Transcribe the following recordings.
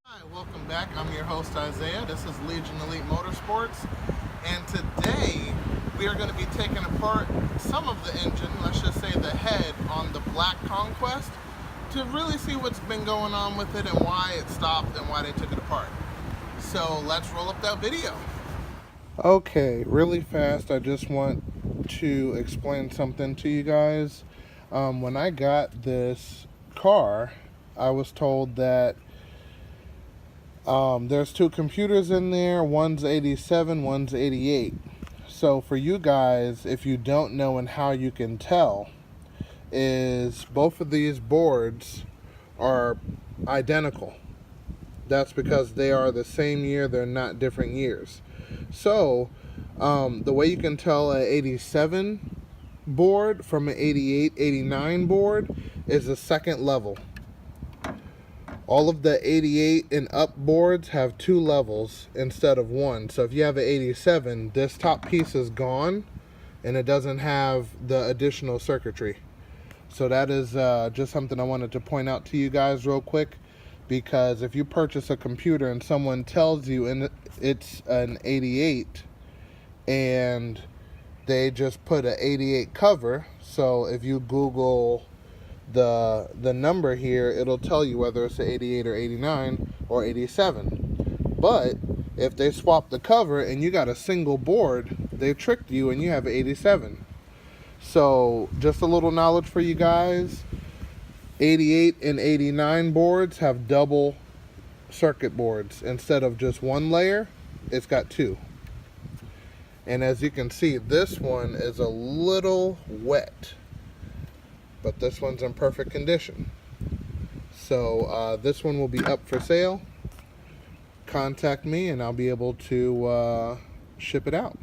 Hi, welcome back. I'm your host Isaiah. This is Legion Elite Motorsports, and today we are going to be taking apart some of the engine, let's just say the head, on the black Conquest to really see what's been going on with it and why it stopped and why they took it apart. So let's roll up that video. Okay, really fast, I just want to explain something to you guys. When I got this car, I was told that there's two computers in there, one's 87, one's 88. So for you guys, if you don't know and how you can tell, is both of these boards are identical. That's because they are the same year, they're not different years. So the way you can tell an 87 board from an 88, 89 board is the second level. All of the 88 and up boards have two levels instead of one. So if you have an 87, this top piece is gone and it doesn't have the additional circuitry. So that is just something I wanted to point out to you guys real quick, because if you purchase a computer and someone tells you it's an 88 and they just put an 88 cover, so if you Google the number here, it'll tell you whether it's an 88 or 89 or 87. But if they swap the cover and you got a single board, they tricked you and you have an 87. So just a little knowledge for you guys, 88 and 89 boards have double circuit boards. Instead of just one layer, it's got two. And as you can see, this one is a little wet, but this one's in perfect condition. So this one will be up for sale. Contact me and I'll be able to ship it out.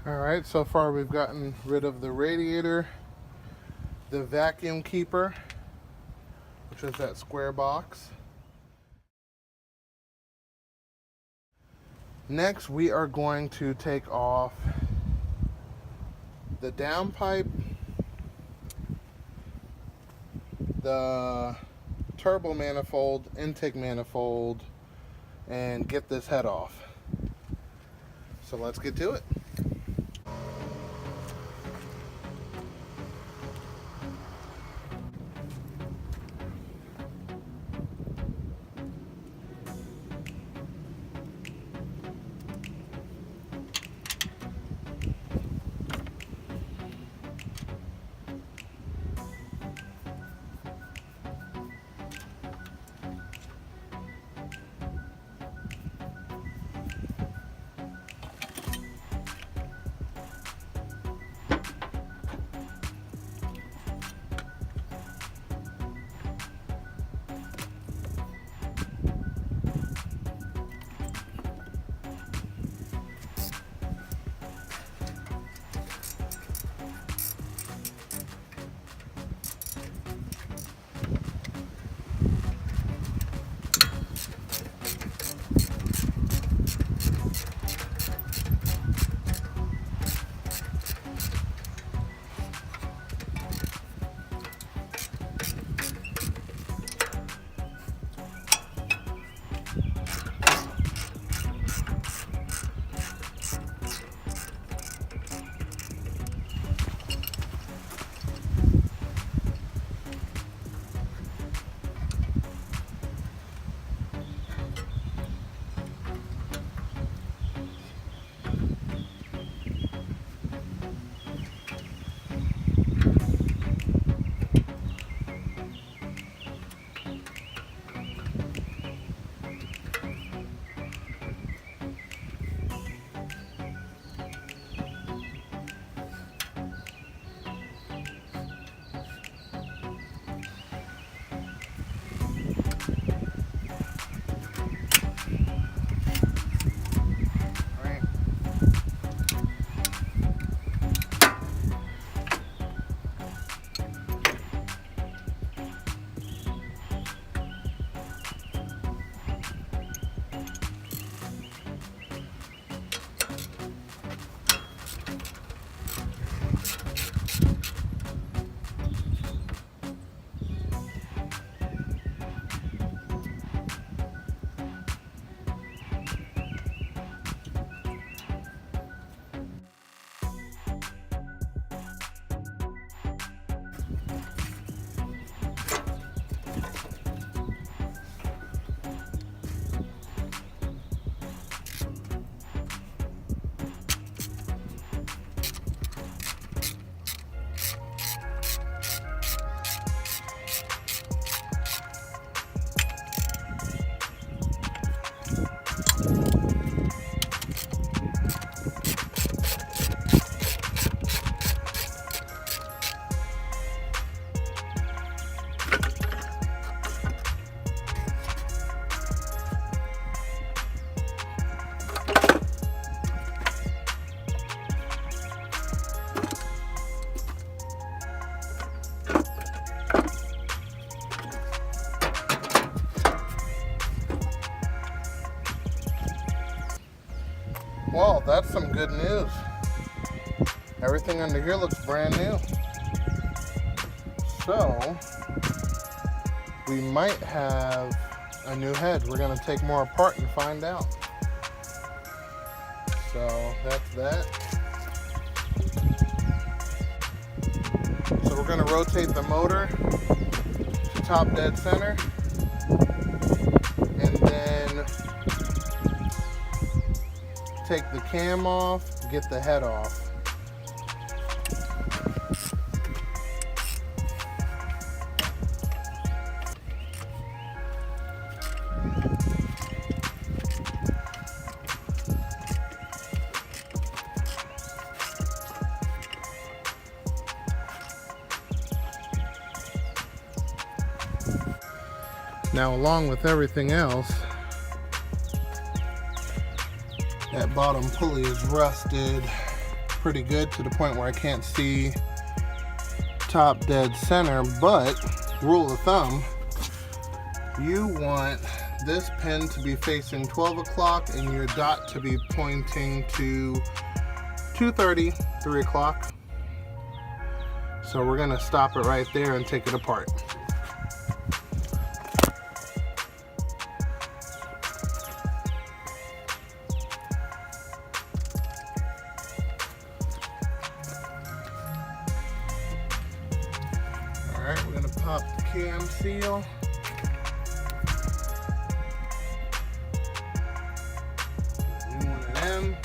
Alright, so far we've gotten rid of the radiator, the vacuum keeper, which is that square box. Next we are going to take off the downpipe, the turbo manifold, intake manifold, and get this head off. So let's get to it. Well, that's some good news. Everything under here looks brand new. So, we might have a new head. We're going to take more apart and find out. So, that's that. So, we're going to rotate the motor to top dead center. And then take the cam off, get the head off. Now, along with everything else, that bottom pulley is rusted pretty good to the point where I can't see top dead center, but rule of thumb, you want this pin to be facing 12 o'clock and your dot to be pointing to 2:30, 3 o'clock. So we're going to stop it right there and take it apart. Alright, we're going to pop the cam seal. New one of them.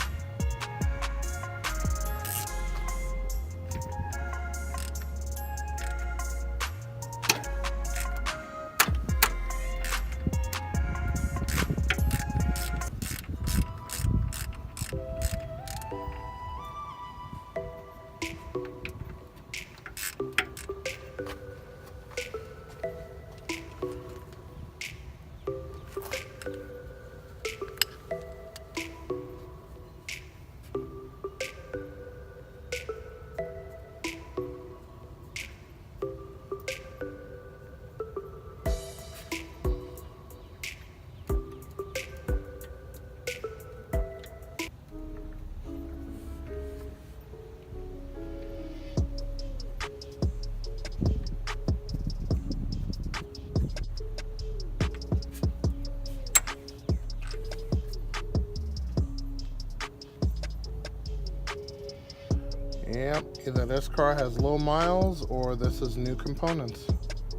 Yep, either this car has low miles or this is new components.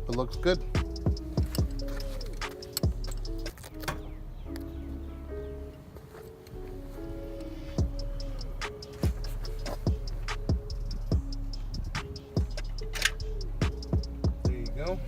It looks good. There you go.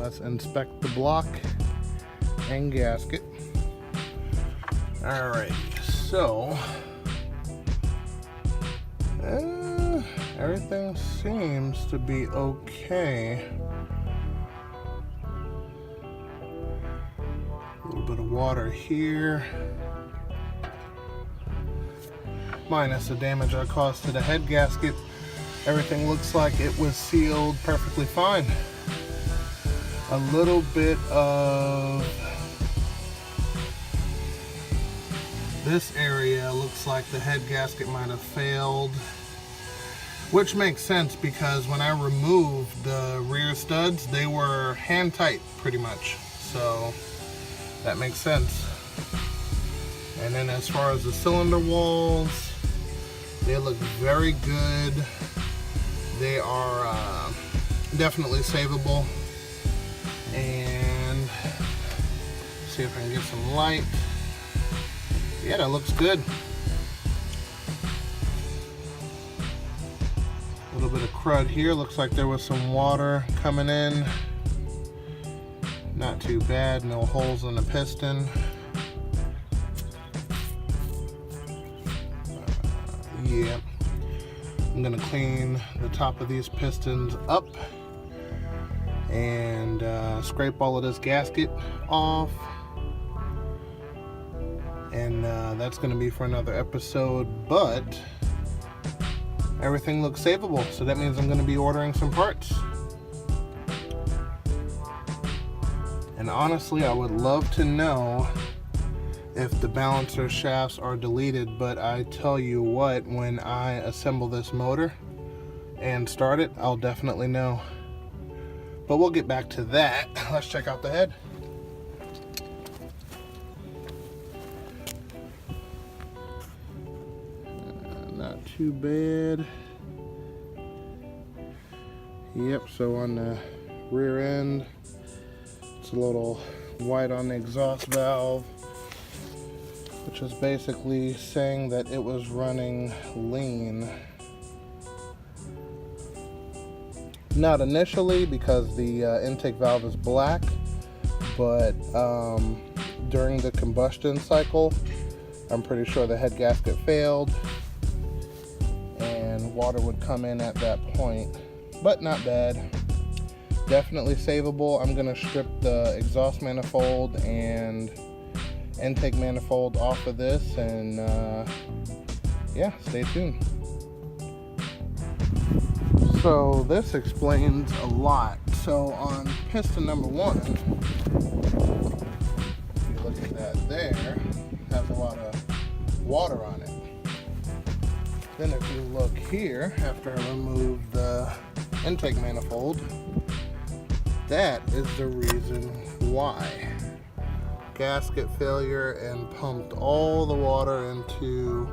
let's inspect the block and gasket. Alright, so everything seems to be okay. A little bit of water here, minus the damage I caused to the head gasket. Everything looks like it was sealed perfectly fine. A little bit of this area looks like the head gasket might have failed, which makes sense because when I removed the rear studs, they were hand tight pretty much, so that makes sense. And then as far as the cylinder walls, they look very good. They are definitely savable. And see if I can get some light. Yeah, that looks good. A little bit of crud here. Looks like there was some water coming in. Not too bad. No holes in the piston. Yeah. I'm gonna clean the top of these pistons up and scrape all of this gasket off. And that's going to be for another episode, but everything looks savable, so that means I'm going to be ordering some parts. And honestly, I would love to know if the balancer shafts are deleted, but I tell you what, when I assemble this motor and start it, I'll definitely know. But we'll get back to that. Let's check out the head. Not too bad. Yep, so on the rear end, it's a little white on the exhaust valve, which is basically saying that it was running lean. Not initially, because the intake valve is black, but during the combustion cycle, I'm pretty sure the head gasket failed and water would come in at that point, but not bad. Definitely savable. I'm gonna strip the exhaust manifold and intake manifold off of this, and yeah, stay tuned. So this explains a lot. So on piston number 1, if you look at that there, has a lot of water on it. Then if you look here, after I remove the intake manifold, that is the reason why. Gasket failure and pumped all the water into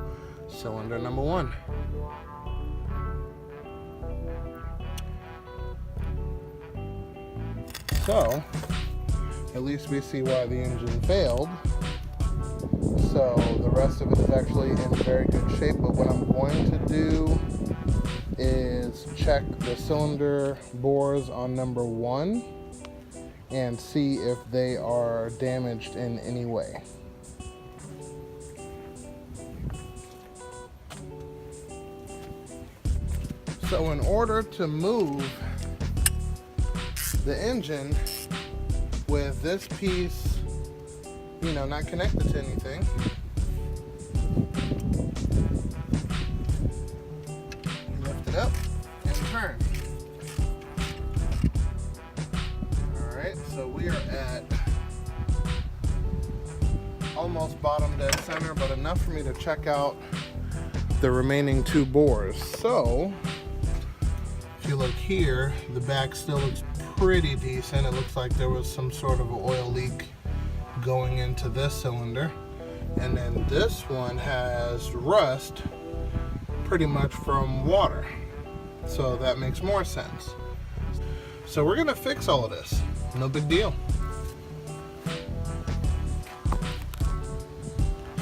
cylinder number 1. So, at least we see why the engine failed. So, the rest of it is actually in very good shape, but what I'm going to do is check the cylinder bores on number 1 and see if they are damaged in any way. So, in order to move the engine with this piece, you know, not connected to anything, you lift it up and turn. Alright, so we are at almost bottom dead center, but enough for me to check out the remaining 2 bores. So if you look here, the back still looks pretty decent. It looks like there was some sort of an oil leak going into this cylinder, and then this one has rust pretty much from water, so that makes more sense. So we're gonna fix all of this, no big deal.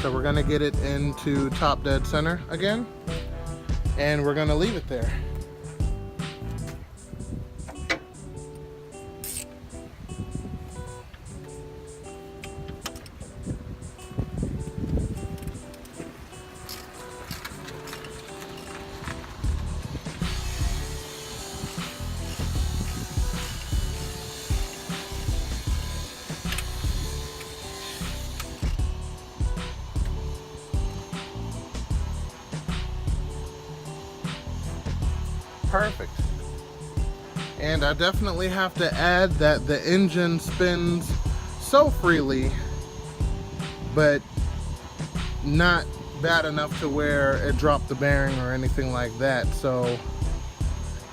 So we're gonna get it into top dead center again, and we're gonna leave it there. Perfect. And I definitely have to add that the engine spins so freely, but not bad enough to where it dropped the bearing or anything like that, so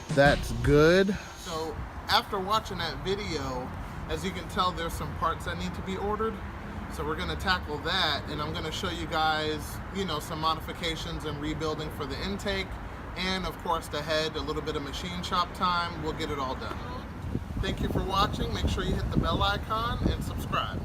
that's good. So after watching that video, as you can tell, there's some parts that need to be ordered, so we're going to tackle that, and I'm going to show you guys, you know, some modifications and rebuilding for the intake, and of course the head, a little bit of machine shop time. We'll get it all done. Thank you for watching. Make sure you hit the bell icon and subscribe.